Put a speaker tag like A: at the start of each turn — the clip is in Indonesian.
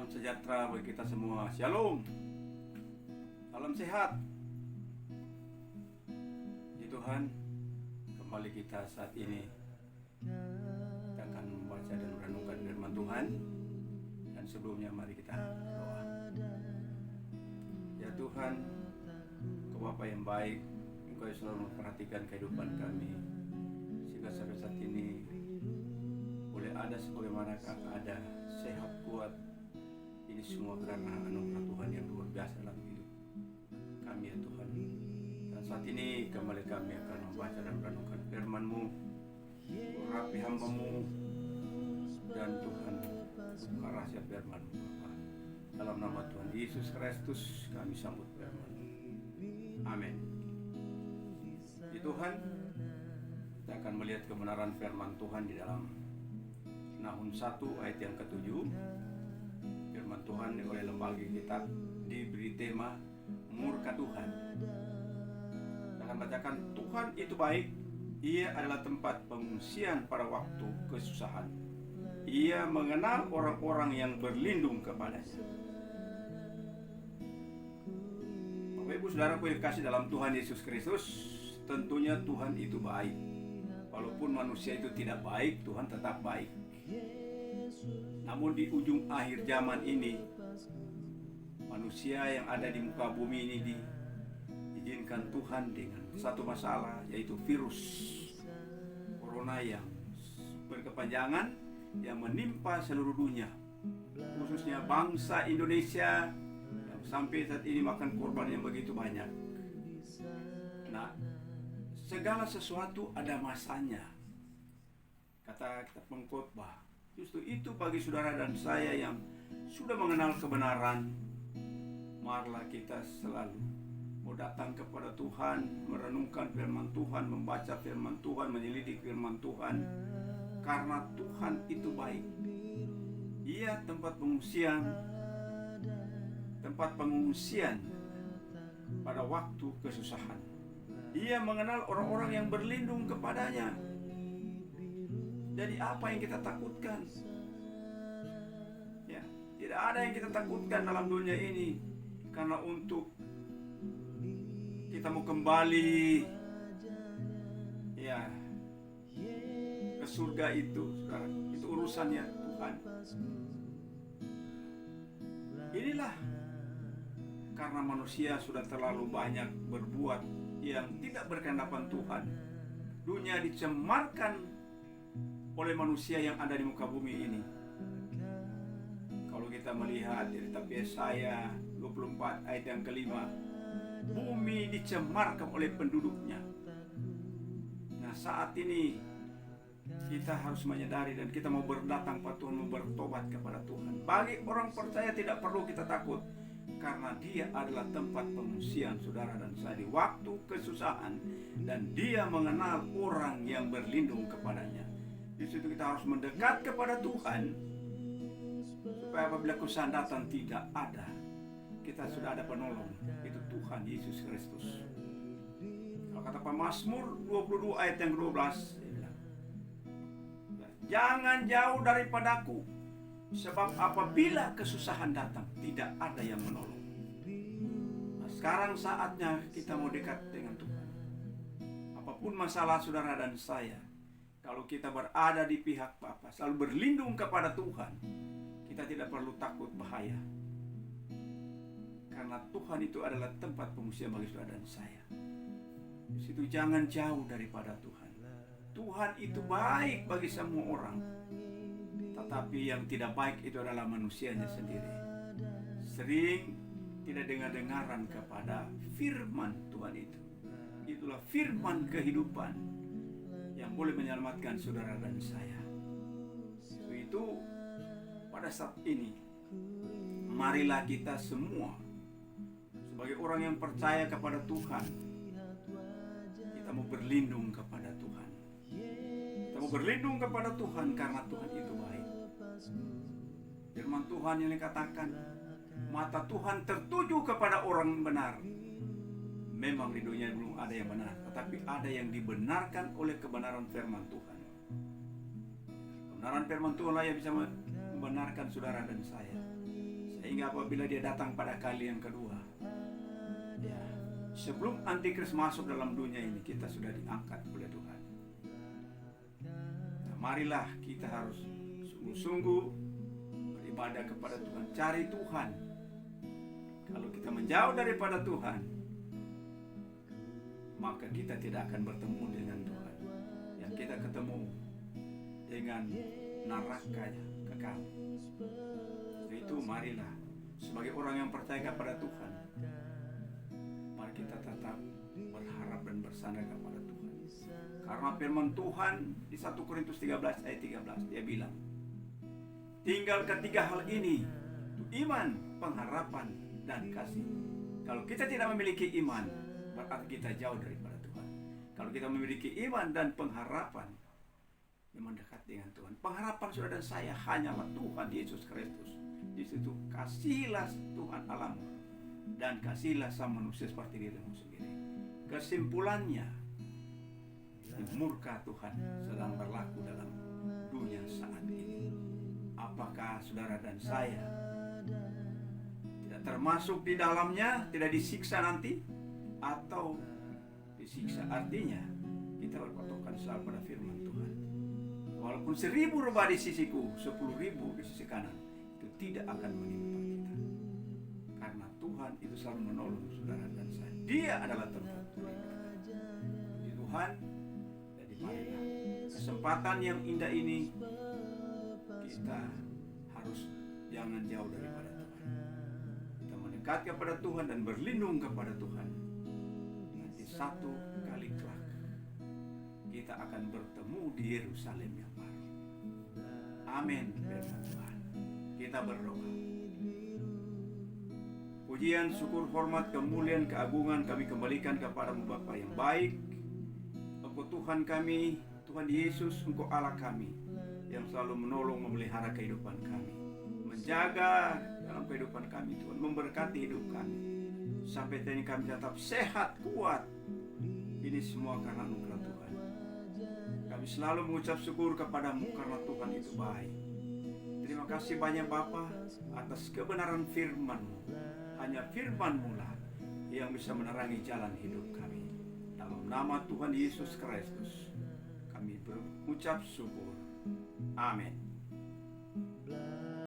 A: Salam sejahtera bagi kita semua. Shalom. Salam sehat. Puji Tuhan, kembali kita saat ini kita akan membaca dan merenungkan firman Tuhan. Dan sebelumnya mari kita berdoa. Ya Tuhan, Engkau Bapa yang baik, Engkau yang selalu memperhatikan kehidupan kami, sehingga sampai saat ini boleh ada sebagaimana ada, sehat, kuat. Ini semua karena anugerah Tuhan yang luar biasa dalam hidup kami ya Tuhan. Dan saat ini kembali kami akan membaca dan merenungkan firman-Mu. Urapi hamba-Mu dan Tuhan buka rahasia firman-Mu Bapa. Dalam nama Tuhan Yesus Kristus kami sambut firman-Mu. Amin. Ya Tuhan, kita akan melihat kebenaran firman Tuhan di dalam Nahum 1 ayat yang ke-7. Firman Tuhan oleh lembaga kitab diberi tema murka Tuhan. Kita akan bacakan, Tuhan itu baik, Ia adalah tempat pengungsian pada waktu kesusahan. Ia mengenal orang-orang yang berlindung kepadanya. Bapak Ibu Saudaraku yang kasih dalam Tuhan Yesus Kristus, tentunya Tuhan itu baik. Walaupun manusia itu tidak baik, Tuhan tetap baik. Namun di ujung akhir zaman ini, manusia yang ada di muka bumi ini diizinkan Tuhan dengan satu masalah, yaitu virus corona yang berkepanjangan yang menimpa seluruh dunia, khususnya bangsa Indonesia yang sampai saat ini makan korban yang begitu banyak. Nah, segala sesuatu ada masanya, kata kitab pengkhotbah. Justru itu bagi saudara dan saya yang sudah mengenal kebenaran, marilah kita selalu mau datang kepada Tuhan, merenungkan firman Tuhan, membaca firman Tuhan, menyelidik firman Tuhan. Karena Tuhan itu baik. Ia tempat pengungsian pada waktu kesusahan. Ia mengenal orang-orang yang berlindung kepadanya. Jadi apa yang kita takutkan? Ya, tidak ada yang kita takutkan dalam dunia ini. Karena untuk kita mau kembali ya ke surga itu, saudara, itu urusannya Tuhan. Inilah karena manusia sudah terlalu banyak berbuat yang tidak berkehendapan Tuhan. Dunia dicemarkan oleh manusia yang ada di muka bumi ini. Kalau kita melihat dari kitab Yesaya 24 ayat yang kelima, bumi dicemarkan oleh penduduknya. Nah, saat ini kita harus menyadari dan kita mau berdatang pada Tuhan, mau bertobat kepada Tuhan. Bagi orang percaya tidak perlu kita takut, karena Dia adalah tempat pengungsian saudara dan saya di waktu kesusahan, dan Dia mengenal orang yang berlindung kepadanya. Di situ kita harus mendekat kepada Tuhan, supaya apabila kesusahan datang tidak ada, kita sudah ada penolong, itu Tuhan Yesus Kristus. Kalau kata Mazmur 22 ayat yang 12, dia bilang, jangan jauh daripadaku, sebab apabila kesusahan datang tidak ada yang menolong. Nah, sekarang saatnya kita mau dekat dengan Tuhan. Apapun masalah saudara dan saya, kalau kita berada di pihak Bapa, selalu berlindung kepada Tuhan, kita tidak perlu takut bahaya. Karena Tuhan itu adalah tempat pengungsian bagi saudara dan saya. Di situ jangan jauh daripada Tuhan. Tuhan itu baik bagi semua orang. Tetapi yang tidak baik itu adalah manusianya sendiri. Sering tidak dengar-dengaran kepada firman Tuhan itu. Itulah firman kehidupan yang boleh menyelamatkan saudara dan saya. Itu pada saat ini, marilah kita semua sebagai orang yang percaya kepada Tuhan, kita mau berlindung kepada Tuhan. Kita mau berlindung kepada Tuhan karena Tuhan itu baik. Firman Tuhan yang dikatakan, mata Tuhan tertuju kepada orang benar. Memang di dunia belum ada yang benar, tetapi ada yang dibenarkan oleh kebenaran firman Tuhan. Kebenaran firman Tuhan lah yang bisa membenarkan saudara dan saya. Sehingga apabila dia datang pada kali yang kedua, ya, sebelum antikris masuk dalam dunia ini, kita sudah diangkat oleh Tuhan. Nah, marilah kita harus sungguh-sungguh beribadah kepada Tuhan, cari Tuhan. Kalau kita menjauh daripada Tuhan, maka kita tidak akan bertemu dengan Tuhan. Yang kita ketemu dengan neraka kekal. Itu marilah sebagai orang yang percaya kepada Tuhan, mari kita tetap berharap dan bersandar kepada Tuhan. Karena firman Tuhan di 1 Korintus 13 ayat 13, dia bilang, tinggal ketiga hal ini, iman, pengharapan, dan kasih. Kalau kita tidak memiliki iman, berarti kita jauh daripada Tuhan. Kalau kita memiliki iman dan pengharapan, memang dekat dengan Tuhan. Pengharapan saudara dan saya hanyalah Tuhan Yesus Kristus. Di situ kasihilah Tuhan Allahmu dan kasihilah sama manusia seperti dirimu sendiri. Kesimpulannya, murka Tuhan sedang berlaku dalam dunia saat ini. Apakah saudara dan saya tidak termasuk di dalamnya, tidak disiksa nanti, atau disiksa? Artinya kita berpatokan selalu pada firman Tuhan. Walaupun 1000 rubah di sisiku, 10.000 di sisi kanan, itu tidak akan menimpa kita. Karena Tuhan itu selalu menolong saudara dan saya. Dia adalah tempat puji Tuhan. Jadi marilah kesempatan yang indah ini, kita harus jangan jauh daripada Tuhan. Kita mendekat kepada Tuhan dan berlindung kepada Tuhan. Nanti satu kali kelak kita akan bertemu di Yerusalem yang baru. Amin. Tuhan, kita berdoa. Pujian, syukur, hormat, kemuliaan, keagungan kami kembalikan kepada-Mu Bapa yang baik. Engkau Tuhan kami, Tuhan Yesus, Engkau Allah kami yang selalu menolong, memelihara kehidupan kami, menjaga dalam kehidupan kami Tuhan, memberkati hidup kami sampai ini kami tetap sehat, kuat. Ini semua karena anugerah Tuhan. Kami selalu mengucap syukur kepada-Mu karena Tuhan itu baik. Terima kasih banyak Bapa atas kebenaran firman-Mu. Hanya firman-Mu lah yang bisa menerangi jalan hidup kami. Dalam nama Tuhan Yesus Kristus kami berucap syukur. Amin.